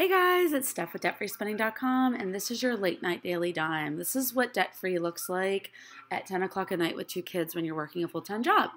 Hey guys, it's Steph with DebtFreeSpending.com, and this is your late night daily dime. This is what debt-free looks like at 10 o'clock at night with two kids when you're working a full-time job.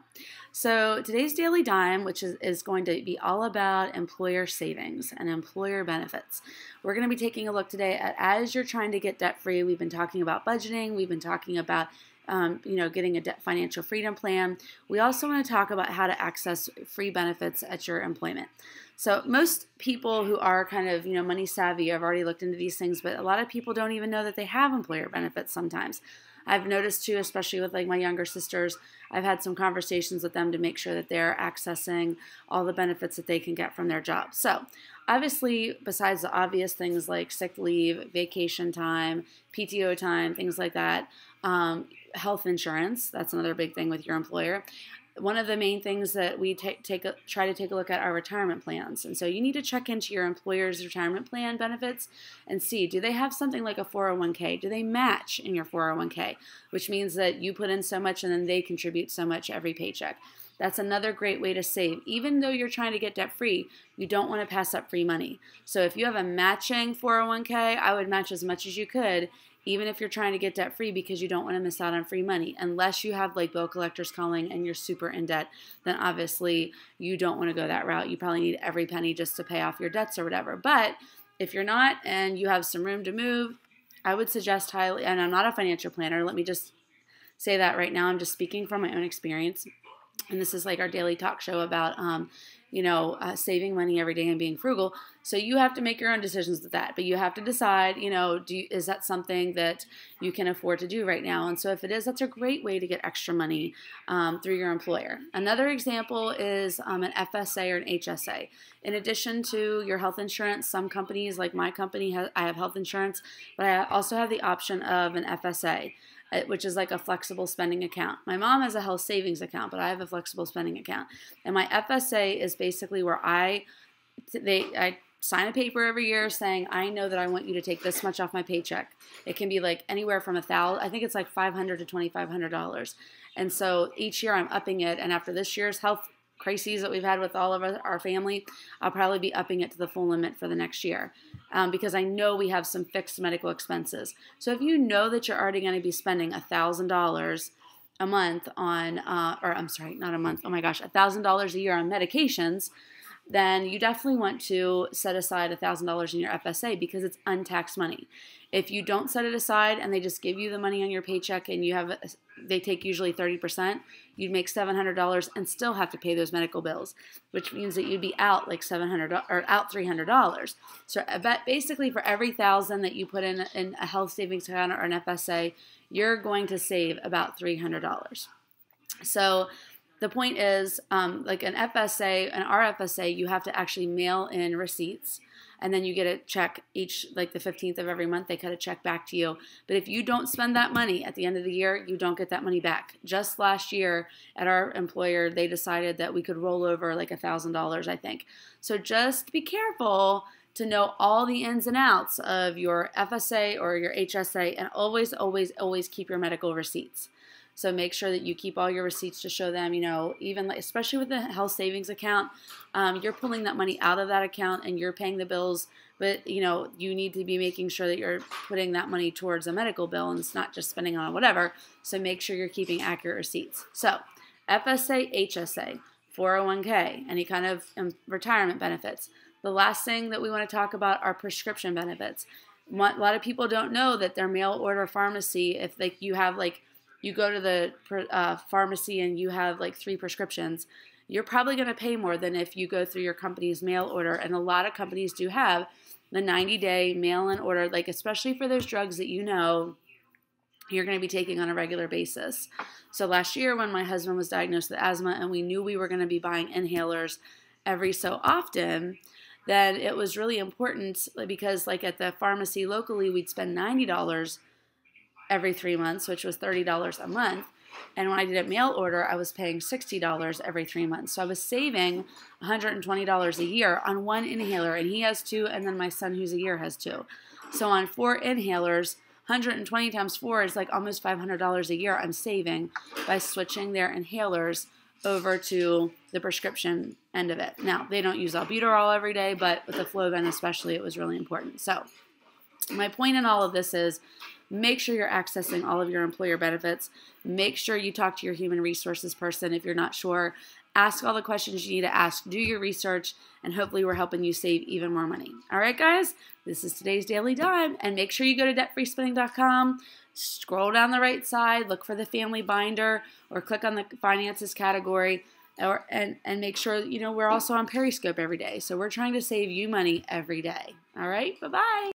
So today's daily dime, which is going to be all about employer savings and employer benefits. We're going to be taking a look today at, as you're trying to get debt-free, we've been talking about budgeting, we've been talking about getting a debt financial freedom plan. We also want to talk about how to access free benefits at your employment. So most people who are kind of, money savvy have already looked into these things, but a lot of people don't even know that they have employer benefits sometimes. I've noticed too, especially with like my younger sisters, I've had some conversations with them to make sure that they're accessing all the benefits that they can get from their job. So obviously, besides the obvious things like sick leave, vacation time, PTO time, things like that, health insurance, that's another big thing with your employer. One of the main things that we try to take a look at are retirement plans. And so you need to check into your employer's retirement plan benefits and see, do they have something like a 401k? Do they match in your 401k? Which means that you put in so much and then they contribute so much every paycheck. That's another great way to save. Even though you're trying to get debt free, you don't want to pass up free money. So if you have a matching 401k, I would match as much as you could, even if you're trying to get debt free, because you don't want to miss out on free money. Unless you have like bill collectors calling and you're super in debt, then obviously you don't want to go that route. You probably need every penny just to pay off your debts or whatever. But if you're not and you have some room to move, I would suggest highly, and I'm not a financial planner, let me just say that right now, I'm just speaking from my own experience. And this is like our daily talk show about, saving money every day and being frugal. So you have to make your own decisions with that. But you have to decide, is that something that you can afford to do right now? And so if it is, that's a great way to get extra money through your employer. Another example is an FSA or an HSA. In addition to your health insurance, some companies, like my company, I have health insurance, but I also have the option of an FSA, which is like a flexible spending account. My mom has a health savings account, but I have a flexible spending account. And my FSA is basically where I sign a paper every year saying, I know that I want you to take this much off my paycheck. It can be like anywhere from I think it's like $500 to $2,500. And so each year I'm upping it. And after this year's health crises that we've had with all of our family, I'll probably be upping it to the full limit for the next year because I know we have some fixed medical expenses. So if you know that you're already going to be spending $1,000 a month on, not a month, oh my gosh, $1,000 a year on medications, then you definitely want to set aside $1,000 in your FSA because it's untaxed money. If you don't set it aside and they just give you the money on your paycheck and they take usually 30%, you'd make $700 and still have to pay those medical bills, which means that you'd be out like $700 or out $300. So basically for every $1,000 that you put in a health savings account or an FSA, you're going to save about $300. So the point is, like an FSA, an RFSA, you have to actually mail in receipts, and then you get a check like the 15th of every month, they cut a check back to you. But if you don't spend that money at the end of the year, you don't get that money back. Just last year at our employer, they decided that we could roll over like $1,000, I think. So just be careful to know all the ins and outs of your FSA or your HSA, and always, always, always keep your medical receipts. So make sure that you keep all your receipts to show them, even especially with the health savings account, you're pulling that money out of that account and you're paying the bills, but you need to be making sure that you're putting that money towards a medical bill and it's not just spending on whatever. So make sure you're keeping accurate receipts. So FSA, HSA, 401k, any kind of retirement benefits. The last thing that we want to talk about are prescription benefits. A lot of people don't know that their mail order pharmacy, if you go to the pharmacy and you have like 3 prescriptions, you're probably going to pay more than if you go through your company's mail order. And a lot of companies do have the 90-day mail-in order, like especially for those drugs that you're going to be taking on a regular basis. So last year when my husband was diagnosed with asthma and we knew we were going to be buying inhalers every so often, then it was really important because like at the pharmacy locally, we'd spend $90 every 3 months, which was $30 a month. And when I did a mail order, I was paying $60 every 3 months. So I was saving $120 a year on one inhaler, and he has 2, and then my son who's a year has 2. So on 4 inhalers, 120 times 4 is like almost $500 a year I'm saving by switching their inhalers over to the prescription end of it. Now, they don't use albuterol every day, but with the Flovent especially, it was really important. So my point in all of this is make sure you're accessing all of your employer benefits. Make sure you talk to your human resources person if you're not sure. Ask all the questions you need to ask. Do your research, and hopefully we're helping you save even more money. All right, guys, this is today's Daily Dime, and make sure you go to debtfreespending.com, scroll down the right side, look for the family binder, or click on the finances category, and make sure, we're also on Periscope every day. So we're trying to save you money every day. All right, bye-bye.